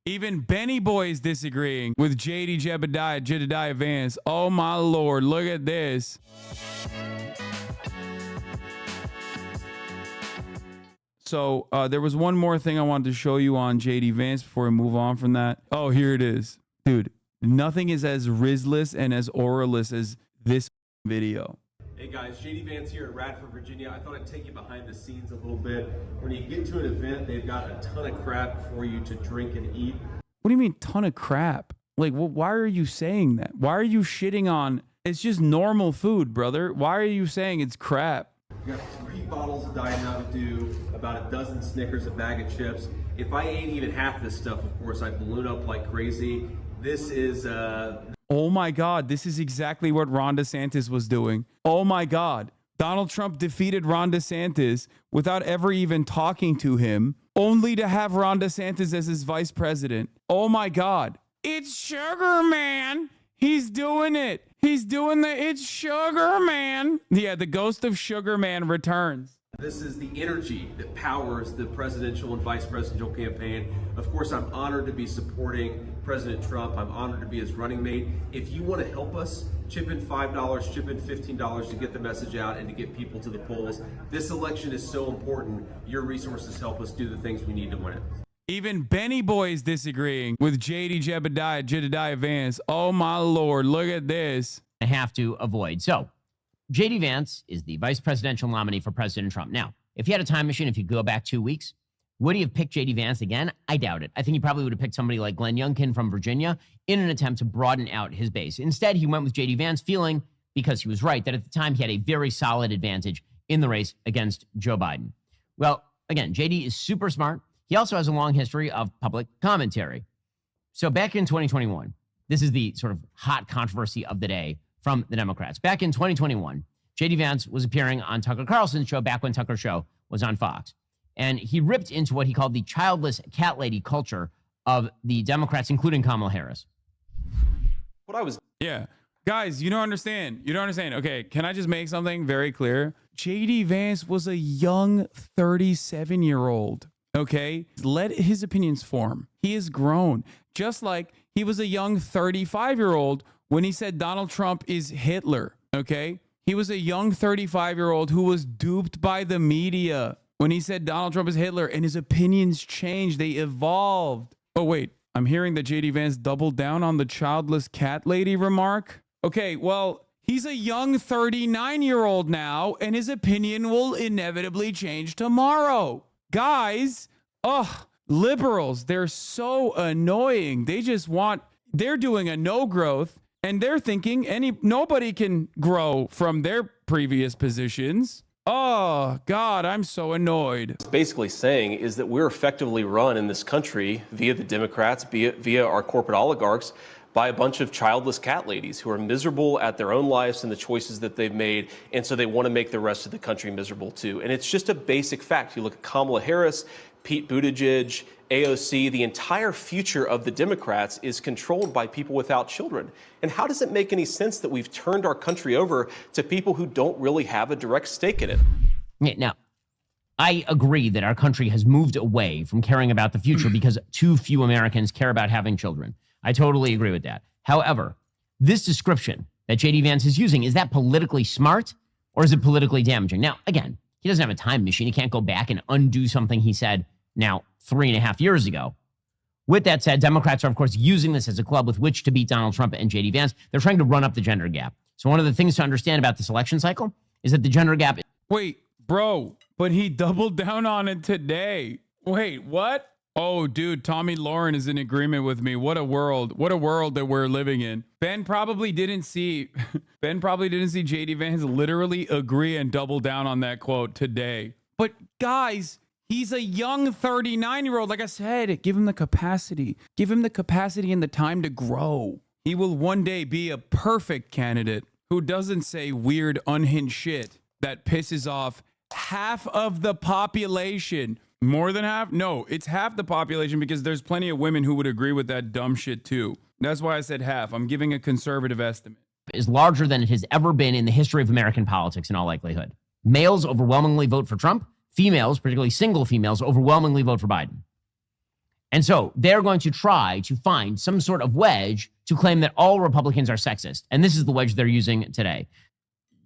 Even Benny Boy is disagreeing with Jedediah Vance. Oh my Lord, look at this. So there was one more thing I wanted to show you on JD Vance before we move on from that. Oh, here it is. Dude, nothing is as Rizless and as auraless as this video. Hey guys, JD Vance here in Radford, Virginia. I thought I'd take you behind the scenes a little bit. When you get to an event, they've got a ton of crap for you to drink and eat. What do you mean ton of crap? Like, why are you saying that? Why are you shitting on, it's just normal food, brother. Why are you saying it's crap? You got 3 bottles of Diet Mountain Dew, about a dozen Snickers, a bag of chips. If I ate even half this stuff, of course, I'd balloon up like crazy. This is, Oh my God, this is exactly what Ron DeSantis was doing. Oh my God. Donald Trump defeated Ron DeSantis without ever even talking to him, only to have Ron DeSantis as his vice president. Oh my God. It's Sugar Man. He's doing it. He's doing it's Sugar Man. Yeah, the ghost of Sugar Man returns. This is the energy that powers the presidential and vice presidential campaign. Of course, I'm honored to be supporting President Trump. I'm honored to be his running mate. If you want to help us, chip in $5, chip in $15 to get the message out and to get people to the polls. This election is so important. Your resources help us do the things we need to win it. Even Benny Boy is disagreeing with Jedediah Vance. Oh my Lord, look at this. I have to avoid. So, JD Vance is the vice presidential nominee for President Trump. Now, if he had a time machine, if you go back 2 weeks, would he have picked JD Vance again? I doubt it. I think he probably would have picked somebody like Glenn Youngkin from Virginia in an attempt to broaden out his base. Instead, he went with JD Vance, feeling, because he was right, that at the time he had a very solid advantage in the race against Joe Biden. Well, again, JD is super smart. He also has a long history of public commentary. So back in 2021, this is the sort of hot controversy of the day from the Democrats. Back in 2021, JD Vance was appearing on Tucker Carlson's show back when Tucker's show was on Fox. And he ripped into what he called the childless cat lady culture of the Democrats, including Kamala Harris. Yeah. Guys, you don't understand. You don't understand. Okay, can I just make something very clear? JD Vance was a young 37-year-old. Okay? Let his opinions form. He is grown. Just like he was a young 35-year-old when he said Donald Trump is Hitler. Okay? He was a young 35-year-old who was duped by the media when he said Donald Trump is Hitler, and his opinions changed. They evolved. Oh, wait. I'm hearing that JD Vance doubled down on the childless cat lady remark. Okay, well, he's a young 39-year-old now, and his opinion will inevitably change tomorrow. Guys, liberals, they're so annoying. They're doing a no growth, and they're thinking nobody can grow from their previous positions. Oh, God, I'm so annoyed. It's basically saying is that we're effectively run in this country via the Democrats, via our corporate oligarchs, by a bunch of childless cat ladies who are miserable at their own lives and the choices that they've made, and so they want to make the rest of the country miserable too. And it's just a basic fact. You look at Kamala Harris, Pete Buttigieg, AOC, the entire future of the Democrats is controlled by people without children. And how does it make any sense that we've turned our country over to people who don't really have a direct stake in it? Yeah, now, I agree that our country has moved away from caring about the future because too few Americans care about having children. I totally agree with that. However, this description that JD Vance is using, is that politically smart or is it politically damaging? Now, again, he doesn't have a time machine. He can't go back and undo something he said now 3.5 years ago. With that said, Democrats are, of course, using this as a club with which to beat Donald Trump and JD Vance. They're trying to run up the gender gap. So one of the things to understand about this election cycle is that the gender gap... Wait, bro, but he doubled down on it today. Wait, what? Oh, dude, Tommy Lauren is in agreement with me. What a world. What a world that we're living in. Ben probably didn't see JD Vance literally agree and double down on that quote today. But guys, he's a young 39-year-old. Like I said, give him the capacity. Give him the capacity and the time to grow. He will one day be a perfect candidate who doesn't say weird, unhinged shit that pisses off half of the population. More than half? No, it's half the population because there's plenty of women who would agree with that dumb shit too. That's why I said half. I'm giving a conservative estimate. Is larger than it has ever been in the history of American politics in all likelihood. Males overwhelmingly vote for Trump. Females, particularly single females, overwhelmingly vote for Biden. And so they're going to try to find some sort of wedge to claim that all Republicans are sexist. And this is the wedge they're using today.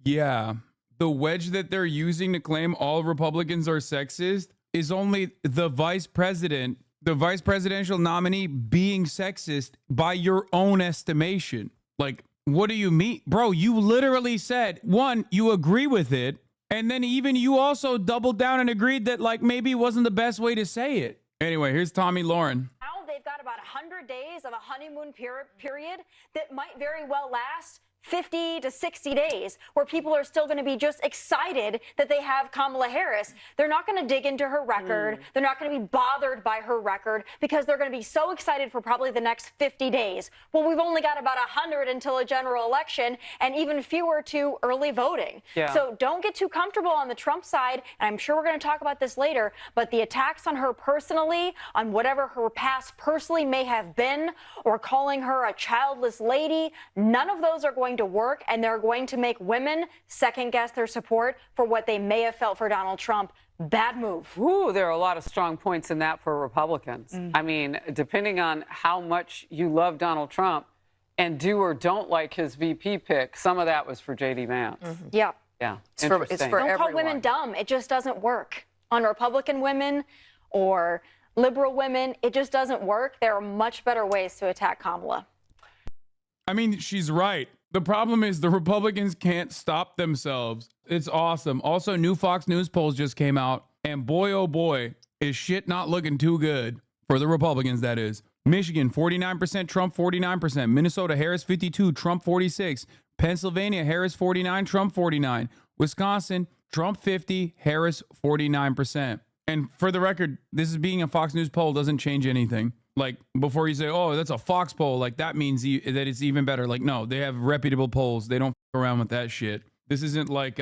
Yeah. The wedge that they're using to claim all Republicans are sexist is only the vice presidential nominee being sexist by your own estimation. Like, what do you mean? Bro, you literally said, one, you agree with it. And then even you also doubled down and agreed that like maybe it wasn't the best way to say it. Anyway, here's Tommy Lauren. Now they've got about 100 days of a honeymoon period that might very well last 50 to 60 days, where people are still going to be just excited that they have Kamala Harris. They're not going to dig into her record. They're not going to be bothered by her record because they're going to be so excited for probably the next 50 days. Well, we've only got about 100 until a general election and even fewer to early voting. Yeah. So don't get too comfortable on the Trump side. And I'm sure we're going to talk about this later, but the attacks on her personally, on whatever her past personally may have been, or calling her a childless lady, none of those are going to work, and they're going to make women second guess their support for what they may have felt for Donald Trump. Bad move. Ooh, there are a lot of strong points in that for Republicans. I mean, depending on how much you love Donald Trump and do or don't like his VP pick, some of that was for JD Vance. Yeah. Yeah. It's for Don't call everyone. women dumb. It just doesn't work. On Republican women or liberal women, it just doesn't work. There are much better ways to attack Kamala. I mean, she's right. The problem is the Republicans can't stop themselves. It's awesome. Also, new Fox News polls just came out, and boy, oh boy, is shit not looking too good for the Republicans, that is. Michigan, 49%, Trump 49%. Minnesota, Harris 52, Trump 46. Pennsylvania, Harris 49, Trump 49. Wisconsin, Trump 50, Harris 49%. And for the record, this is being a Fox News poll doesn't change anything. Like, before you say, oh, that's a Fox poll, like that means that it's even better. Like, no, they have reputable polls. They don't f around with that shit. This isn't like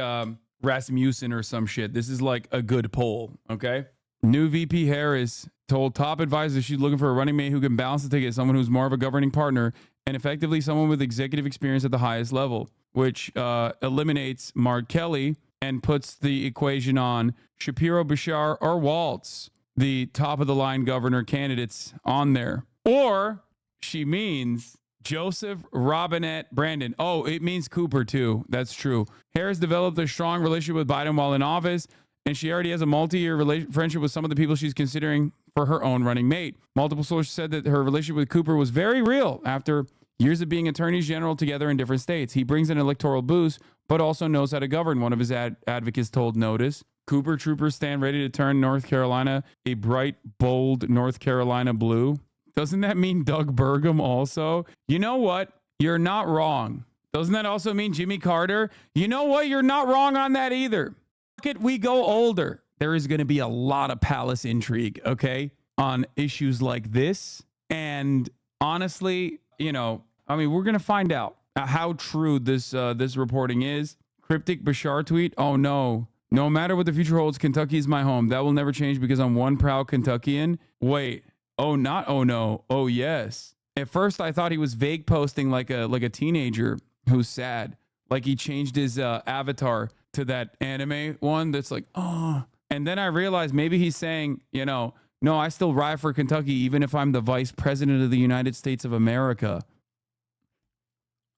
Rasmussen or some shit. This is like a good poll, okay? New VP Harris told top advisors she's looking for a running mate who can balance the ticket, someone who's more of a governing partner, and effectively someone with executive experience at the highest level, which eliminates Mark Kelly and puts the equation on Shapiro, Bashar, or Waltz, the top of the line governor candidates on there. Or she means Joseph Robinette Brandon. Oh, it means Cooper too. That's true. Harris developed a strong relationship with Biden while in office, and she already has a multi-year friendship with some of the people she's considering for her own running mate. Multiple sources said that her relationship with Cooper was very real after years of being attorneys general together in different states. He brings an electoral boost, but also knows how to govern, one of his advocates told Notice. Cooper troopers stand ready to turn North Carolina a bright, bold North Carolina blue. Doesn't that mean Doug Burgum also? You know what? You're not wrong. Doesn't that also mean Jimmy Carter? You know what? You're not wrong on that either. Look at we go older. There is going to be a lot of palace intrigue, okay, on issues like this. And honestly, you know, I mean, we're going to find out how true this reporting is. Cryptic Bashar tweet. Oh, no. No matter what the future holds, Kentucky is my home. That will never change because I'm one proud Kentuckian. Wait. Oh, not oh no. Oh, yes. At first, I thought he was vague posting like a teenager who's sad. Like he changed his avatar to that anime one that's like, oh. And then I realized maybe he's saying, you know, no, I still ride for Kentucky even if I'm the vice president of the United States of America.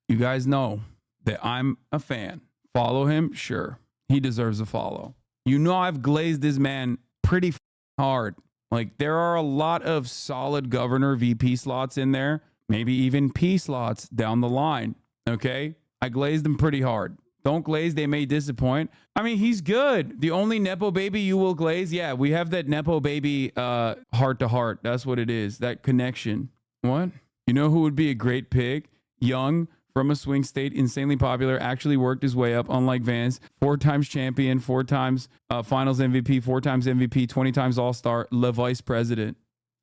You guys know that I'm a fan. Follow him? Sure. He deserves a follow. You know, I've glazed this man pretty hard. Like, there are a lot of solid governor VP slots in there, maybe even P slots down the line. Okay. I glazed him pretty hard. Don't glaze. They may disappoint. I mean, he's good. The only Nepo baby you will glaze. Yeah. We have that Nepo baby, heart to heart. That's what it is. That connection. What? You know who would be a great pick? Young, from a swing state, insanely popular, actually worked his way up, unlike Vance. 4 times champion, 4 times finals MVP, 4 times MVP, 20 times all-star, le vice president.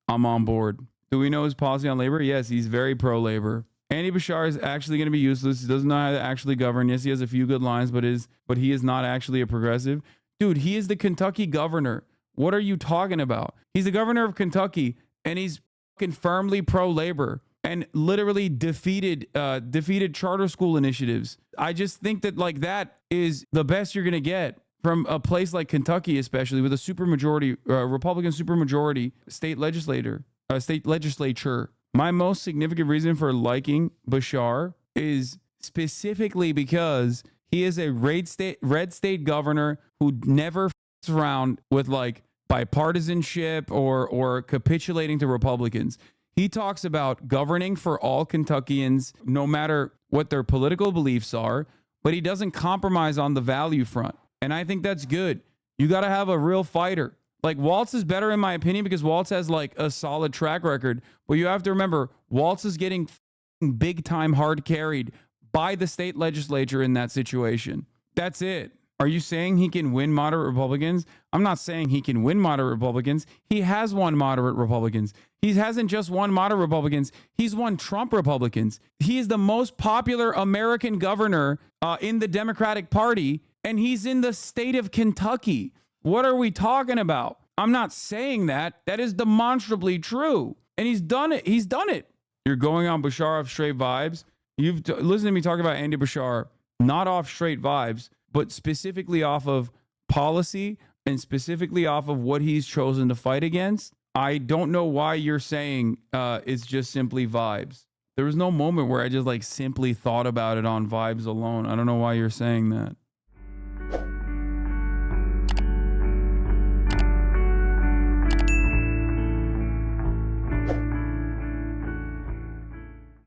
I'm on board. Do we know his policy on labor? Yes, he's very pro-labor. Andy Bashar is actually going to be useless. He doesn't know how to actually govern. Yes, he has a few good lines, but he is not actually a progressive. Dude, he is the Kentucky governor. What are you talking about? He's the governor of Kentucky, and he's fucking firmly pro-labor. And literally defeated charter school initiatives. I just think that like that is the best you're gonna get from a place like Kentucky, especially with a supermajority, Republican supermajority state legislator. state legislature. My most significant reason for liking Bashar is specifically because he is a red state governor who never f***s around with like bipartisanship or capitulating to Republicans. He talks about governing for all Kentuckians, no matter what their political beliefs are, but he doesn't compromise on the value front. And I think that's good. You got to have a real fighter. Like Waltz is better in my opinion because Waltz has like a solid track record. But you have to remember, Waltz is getting big time hard carried by the state legislature in that situation. That's it. Are you saying he can win moderate Republicans? I'm not saying he can win moderate Republicans. He has won moderate Republicans. He hasn't just won moderate Republicans. He's won Trump Republicans. He is the most popular American governor in the Democratic Party, and he's in the state of Kentucky. What are we talking about? I'm not saying that. That is demonstrably true. And he's done it. He's done it. You're going on Bashar off straight vibes. You've listened to me talk about Andy Bashar, not off straight vibes, but specifically off of policy and specifically off of what he's chosen to fight against. I don't know why you're saying it's just simply vibes. There was no moment where I just like simply thought about it on vibes alone. I don't know why you're saying that.